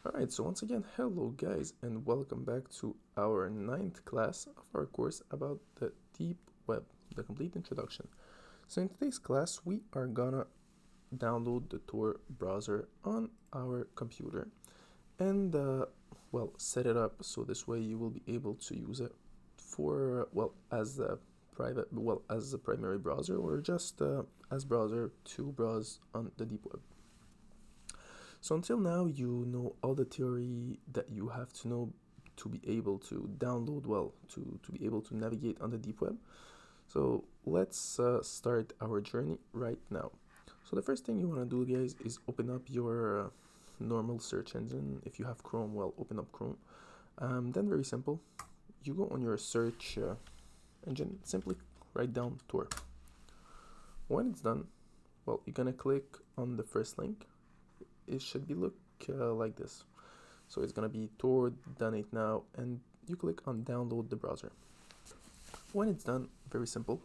Alright, so once again, hello guys, and welcome back to our ninth class of our course about the deep web, the complete introduction. So in today's class, we are gonna download the Tor browser on our computer and set it up so this way you will be able to use it for as a as a primary browser, or just as browser to browse on the deep web. So until now, you know all the theory that you have to know to be able to download, to be able to navigate on the deep web. So let's start our journey right now. So the first thing you want to do, guys, is open up your normal search engine. If you have Chrome, open up Chrome. Then very simple, you go on your search engine, simply write down Tor. When it's done, you're gonna click on the first link. It should be look like this. So it's gonna be Tor, done it now, and you click on download the browser. When it's done, very simple,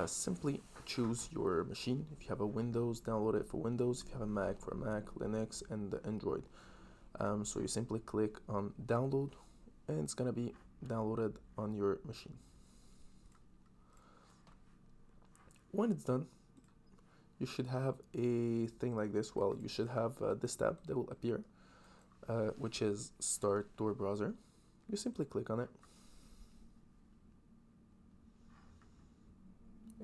simply choose your machine. If you have a Windows, download it for Windows. If you have a Mac, for a Mac, Linux, and Android. So you simply click on download, and it's gonna be downloaded on your machine. When it's done, you should have a thing like this. You should have this tab that will appear, which is Start Tor Browser. You simply click on it.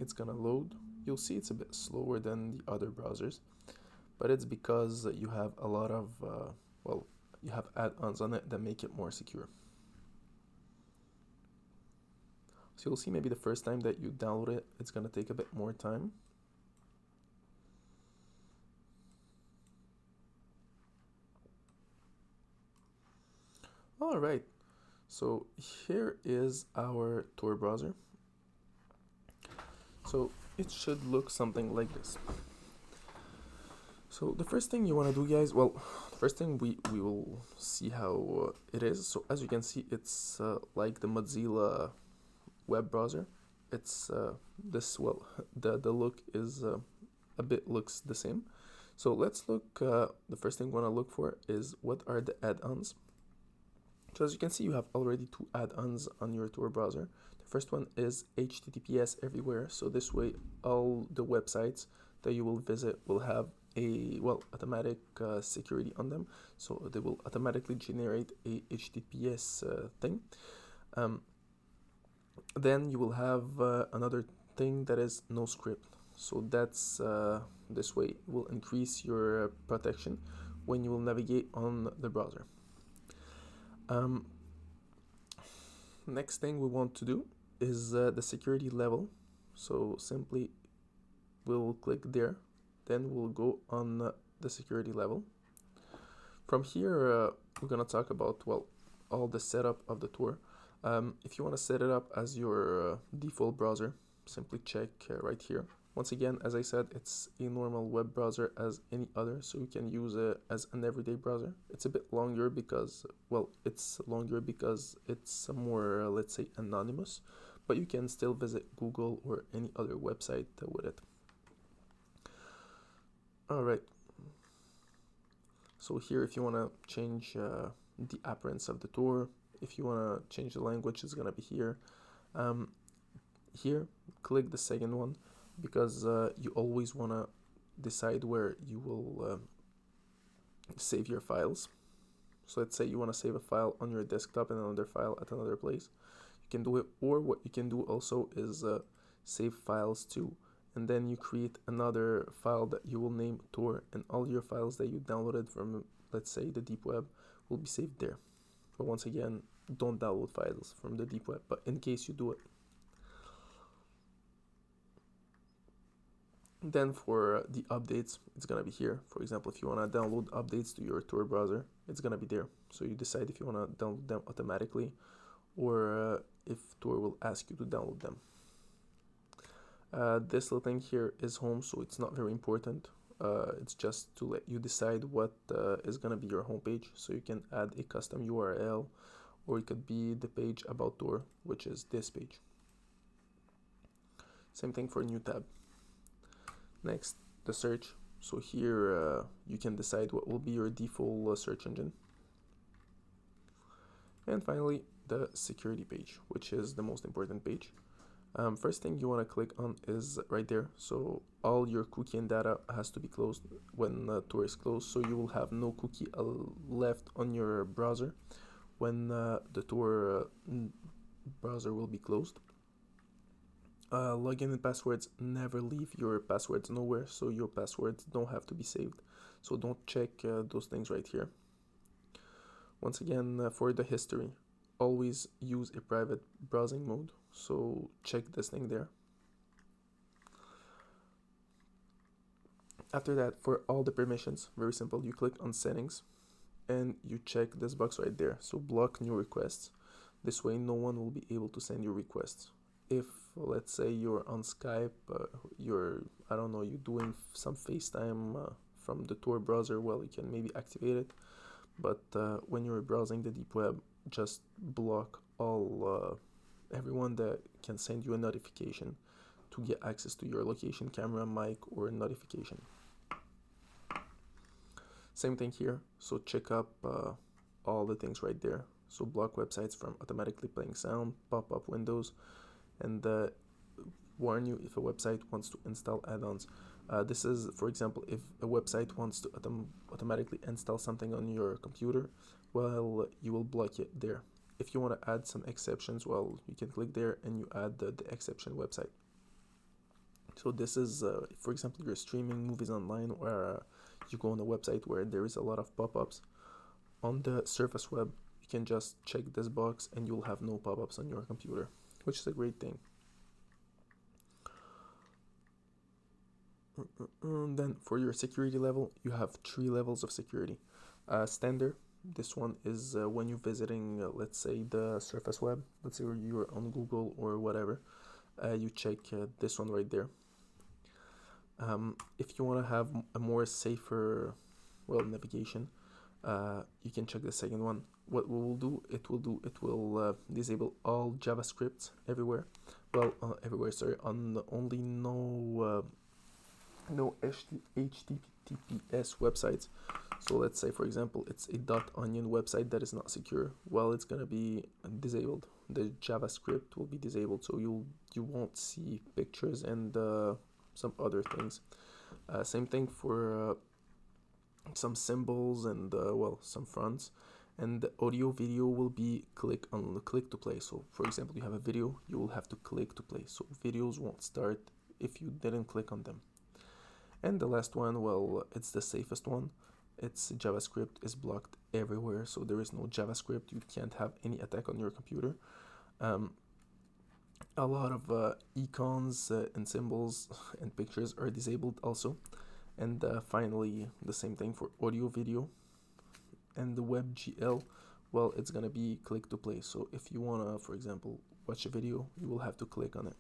It's gonna load. You'll see it's a bit slower than the other browsers, but it's because you have a lot of, you have add-ons on it that make it more secure. So you'll see maybe the first time that you download it, it's gonna take a bit more time. Alright, so here is our Tor browser. So it should look something like this. So the first thing you want to do, guys, first thing we will see how it is. So as you can see, it's like the Mozilla web browser. It's the look is a bit looks the same. So let's look, the first thing we want to look for is what are the add-ons. So as you can see, you have already two add-ons on your Tor browser. The first one is HTTPS everywhere. So this way, all the websites that you will visit will have a automatic security on them. So they will automatically generate a HTTPS thing. Then you will have another thing that is no script. So that's this way will increase your protection when you will navigate on the browser. Next thing we want to do is the security level. So simply we'll click there, then we'll go on the security level. From here, we're gonna talk about all the setup of the Tor. If you want to set it up as your default browser, simply check right here. Once again, as I said, it's a normal web browser as any other, so you can use it as an everyday browser. It's a bit longer because, it's more, let's say, anonymous, but you can still visit Google or any other website with it. Alright, so here if you want to change the appearance of the Tor, if you want to change the language, it's going to be here. Here, click the second one, because you always want to decide where you will save your files. So let's say you want to save a file on your desktop and another file at another place. You can do it, or what you can do also is save files too, and then you create another file that you will name Tor, and all your files that you downloaded from, let's say, the deep web will be saved there. But once again, don't download files from the deep web, but in case you do it. Then for the updates, it's gonna be here. For example, if you wanna download updates to your Tor browser, it's gonna be there. So you decide if you wanna download them automatically, or if Tor will ask you to download them. This little thing here is home, so it's not very important. It's just to let you decide what is gonna be your homepage. So you can add a custom URL, or it could be the page about Tor, which is this page. Same thing for new tab. Next, the search. So here you can decide what will be your default search engine. And finally, the security page, which is the most important page. First thing you want to click on is right there. So all your cookie and data has to be closed when TOR is closed. So you will have no cookie left on your browser when the TOR browser will be closed. Login and passwords, never leave your passwords nowhere, so your passwords don't have to be saved. So don't check those things right here. Once again, for the history, always use a private browsing mode, so check this thing there. After that, for all the permissions, very simple, you click on settings and you check this box right there, so block new requests. This way no one will be able to send you requests. If let's say you're on Skype, I don't know, you're doing some FaceTime from the Tor browser, well, you can maybe activate it, but when you're browsing the deep web, just block all everyone that can send you a notification to get access to your location, camera, mic, or notification. Same thing here, so check up all the things right there. So block websites from automatically playing sound, pop-up windows, and warn you if a website wants to install add-ons. This is, for example, if a website wants to automatically install something on your computer, well, you will block it there. If you want to add some exceptions, well, you can click there and you add the exception website. So this is, for example, you're streaming movies online, or you go on a website where there is a lot of pop-ups. On the surface web, you can just check this box and you'll have no pop-ups on your computer, which is a great thing. Then for your security level, you have 3 levels of security. Standard, this one is when you're visiting, let's say, the surface web, let's say you're on Google or whatever, you check this one right there. If you want to have a more safer, well, navigation, you can check the second one. What it will disable all JavaScript everywhere. Well, everywhere, sorry, on only no HTTPS websites. So let's say, for example, it's a .onion website that is not secure. Well, it's gonna be disabled. The JavaScript will be disabled, so you won't see pictures and some other things. Same thing for some symbols and well, some fonts. And the audio video will be click to play. So for example, you have a video, you will have to click to play. So videos won't start if you didn't click on them. And the last one, well, it's the safest one. It's JavaScript is blocked everywhere, so there is no JavaScript. You can't have any attack on your computer. A lot of icons and symbols and pictures are disabled also. And finally, the same thing for audio video. And the WebGL, well, it's gonna be click to play. So if you wanna, for example, watch a video, you will have to click on it.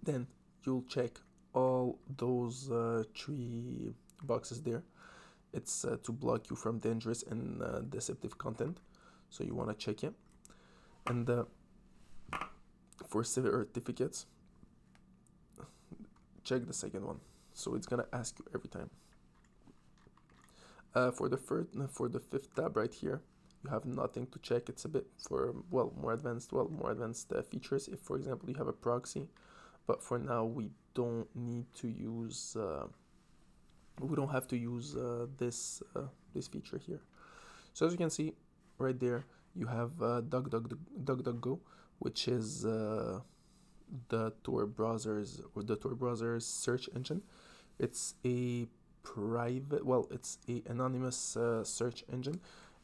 Then you'll check all those 3 boxes there. It's to block you from dangerous and deceptive content, so you want to check it. And for certificates, check the second one, so it's gonna ask you every time. For the 5th tab right here, you have nothing to check. It's a bit for more advanced features. If, for example, you have a proxy, but for now we don't need to use we don't have to use this feature here. So as you can see right there, you have DuckDuckGo, which is the Tor browser's search engine. It's a private, well, it's a anonymous search engine,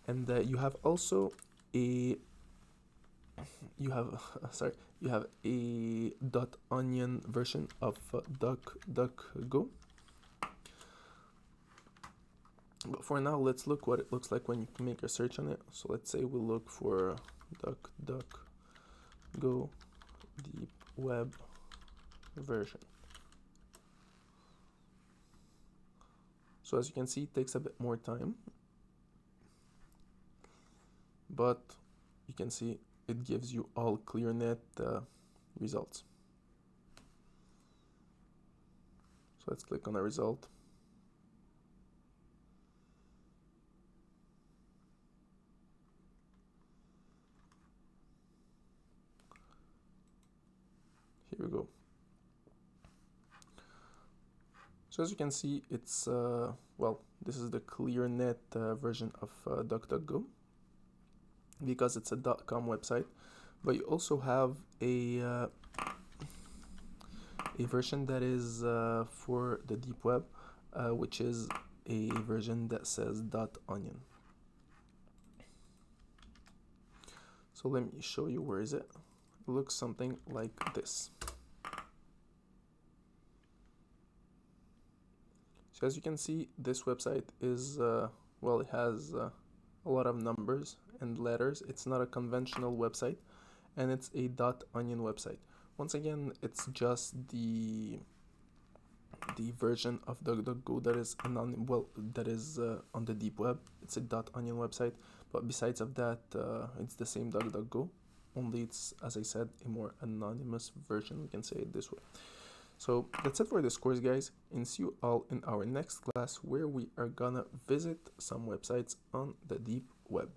and you have also a .onion version of DuckDuckGo. But for now, let's look what it looks like when you make a search on it. So let's say we look for DuckDuckGo deep web version. So as you can see, it takes a bit more time, but you can see it gives you all ClearNet results. So let's click on a result. you go. So as you can see, it's well, this is the ClearNet version of DuckDuckGo, because it's a .com website. But you also have a version that is for the deep web, which is a version that says .onion. So let me show you, where is it? It looks something like this. So as you can see, this website is, well, it has a lot of numbers and letters. It's not a conventional website, and it's a .onion website. Once again, it's just the version of DuckDuckGo that is on the deep web. It's a .onion website, but besides of that, it's the same DuckDuckGo, only it's, as I said, a more anonymous version, we can say it this way. So that's it for this course, guys, and see you all in our next class, where we are gonna visit some websites on the deep web.